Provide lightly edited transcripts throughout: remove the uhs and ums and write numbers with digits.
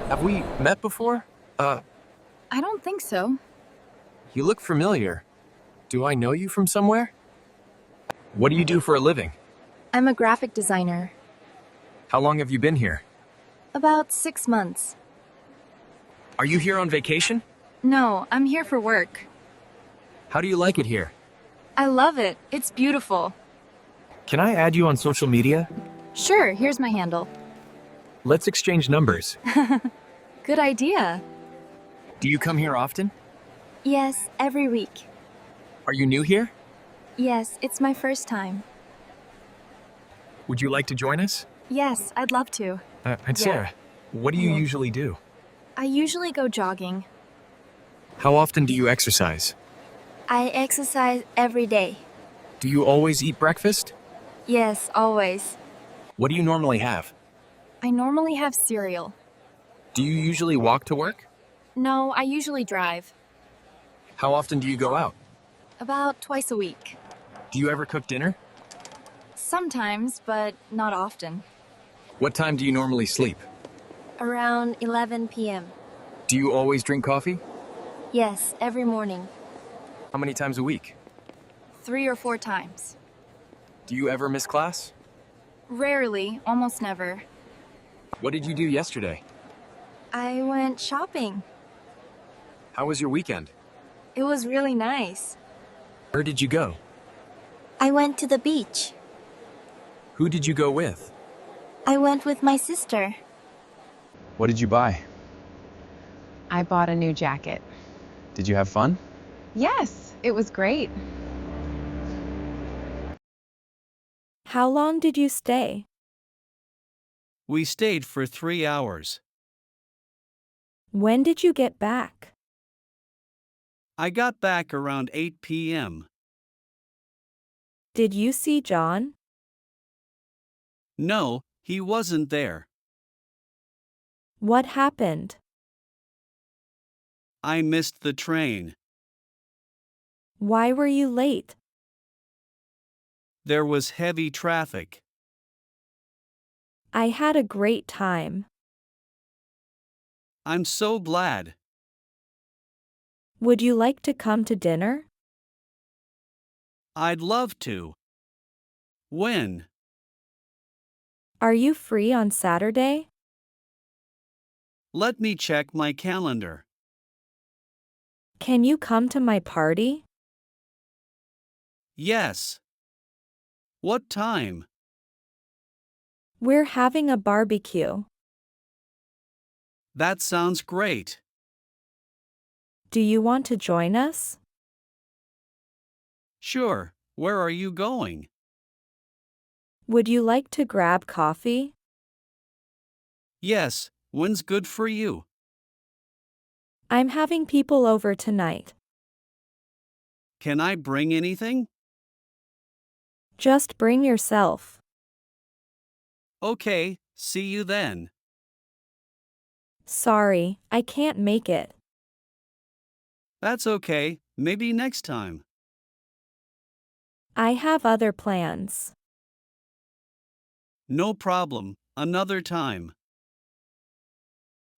Have we met before? Uh, I don't think so. you look familiar. Do I know you from somewhere? What do you do for a living? I'm a graphic designer. How long have you been here? About 6 months. Are you here on vacation? No, I'm here for work. How do you like it here? I love it. It's beautiful. Can I add you on social media? Sure, here's my handle. Let's exchange numbers. Good idea. Do you come here often? Yes, every week. Are you new here? Yes, it's my first time. Would you like to join us? Yes, I'd love to. And Sarah, what do you usually do? I usually go jogging. How often do you exercise? I exercise every day. Do you always eat breakfast? Yes, always. What do you normally have? I normally have cereal. Do you usually walk to work? No, I usually drive. How often do you go out? About twice a week. Do you ever cook dinner? Sometimes, but not often. What time do you normally sleep? Around 11 p.m. Do you always drink coffee? Yes, every morning. How many times a week? 3 or 4 times. Do you ever miss class? Rarely, almost never. What did you do yesterday? I went shopping. How was your weekend? It was really nice. Where did you go? I went to the beach. Who did you go with? I went with my sister. What did you buy? I bought a new jacket. Did you have fun? Yes, it was great. How long did you stay? We stayed for 3 hours. When did you get back? I got back around 8 p.m. Did you see John? No, he wasn't there. What happened? I missed the train. Why were you late? There was heavy traffic. I had a great time. I'm so glad. Would you like to come to dinner? I'd love to. When? Are you free on Saturday? Let me check my calendar. Can you come to my party? Yes. What time? We're having a barbecue. That sounds great. Do you want to join us? Sure, where are you going? Would you like to grab coffee? Yes, when's good for you? I'm having people over tonight. Can I bring anything? Just bring yourself. Okay, see you then. Sorry, I can't make it. That's okay, maybe next time. I have other plans. No problem, another time.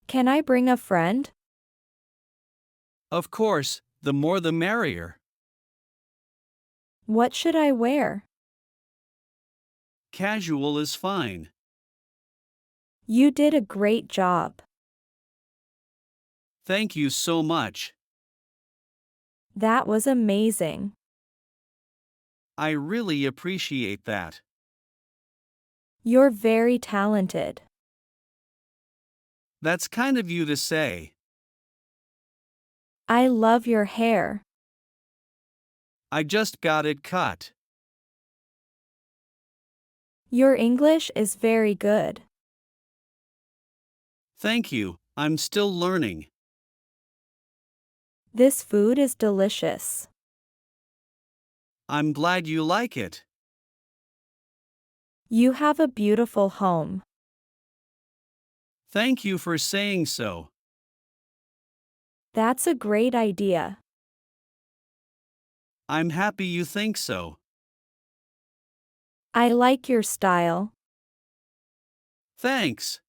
Can I bring a friend? Of course, the more the merrier. What should I wear? Casual is fine. You did a great job. Thank you so much. That was amazing. I really appreciate that. You're very talented. That's kind of you to say. I love your hair. I just got it cut. Your English is very good. Thank you, I'm still learning. This food is delicious. I'm glad you like it. You have a beautiful home. Thank you for saying so. That's a great idea. I'm happy you think so. I like your style. Thanks.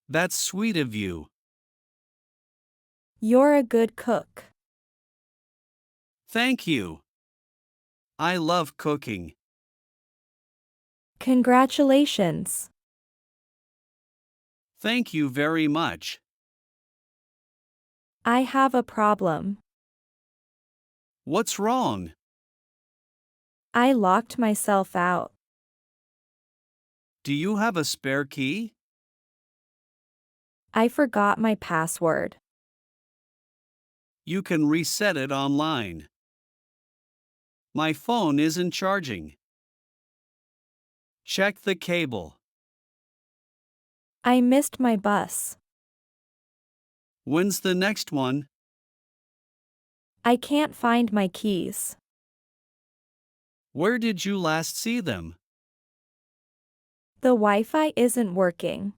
That's sweet of you. You're a good cook. Thank you. I love cooking. Congratulations. Thank you very much. I have a problem. What's wrong? I locked myself out. Do you have a spare key? I forgot my password. You can reset it online. My phone isn't charging. Check the cable. I missed my bus. When's the next one? I can't find my keys. Where did you last see them? The Wi-Fi isn't working.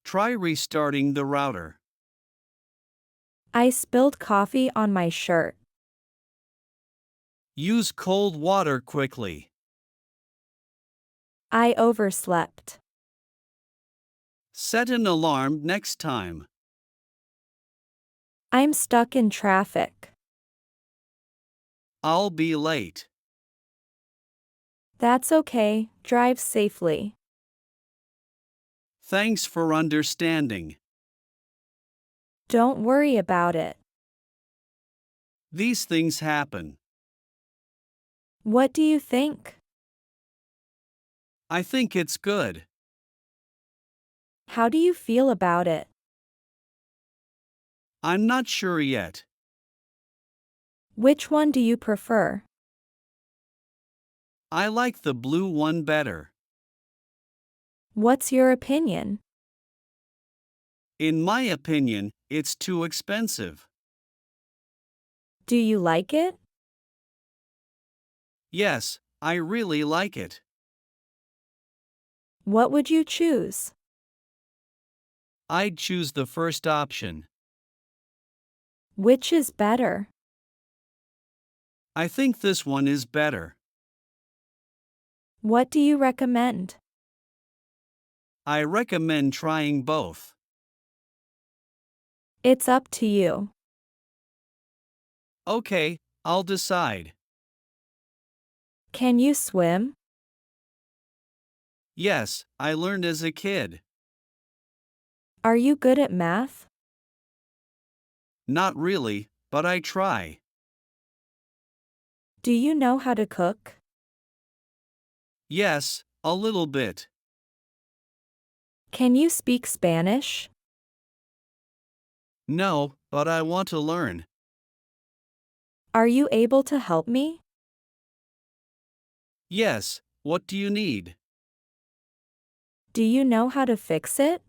Try restarting the router. I spilled coffee on my shirt. Use cold water quickly. I overslept. Set an alarm next time. I'm stuck in traffic. I'll be late. That's okay, drive safely. Thanks for understanding. Don't worry about it. These things happen. What do you think? I think it's good. How do you feel about it? I'm not sure yet. Which one do you prefer? I like the blue one better. What's your opinion? In my opinion, it's too expensive. Do you like it? Yes, I really like it. What would you choose? I'd choose the first option. Which is better? I think this one is better. What do you recommend? I recommend trying both. It's up to you. Okay, I'll decide. Can you swim? Yes, I learned as a kid. Are you good at math? Not really, but I try. Do you know how to cook? Yes, a little bit. Can you speak Spanish? No, but I want to learn. Are you able to help me? Yes, what do you need? Do you know how to fix it?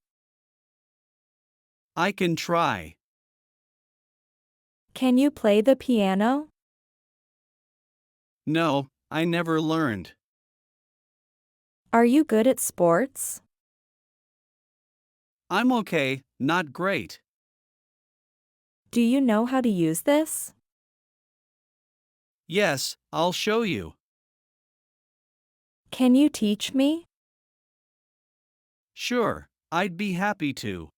I can try. Can you play the piano? No, I never learned. Are you good at sports? I'm okay, not great. Do you know how to use this? Yes, I'll show you. Can you teach me? Sure, I'd be happy to.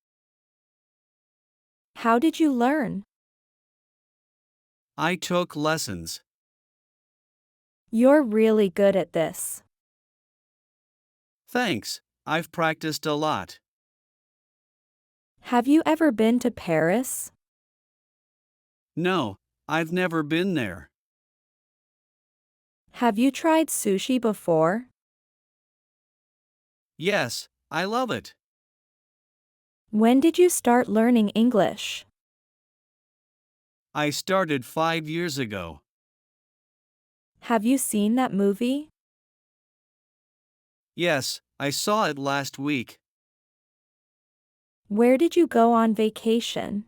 How did you learn? I took lessons. You're really good at this. Thanks, I've practiced a lot. Have you ever been to Paris? No, I've never been there. Have you tried sushi before? Yes, I love it. When did you start learning English? I started 5 years ago. Have you seen that movie? Yes, I saw it last week. Where did you go on vacation?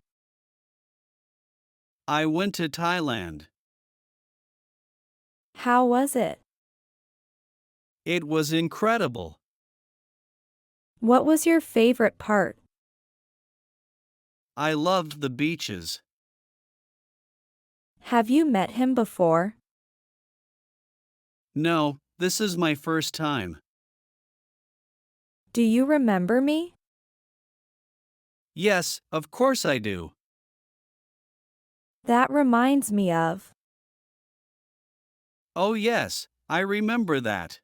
I went to Thailand. How was it? It was incredible. What was your favorite part? I loved the beaches. Have you met him before? No, this is my first time. Do you remember me? Yes, of course I do. That reminds me of. Oh, yes, I remember that.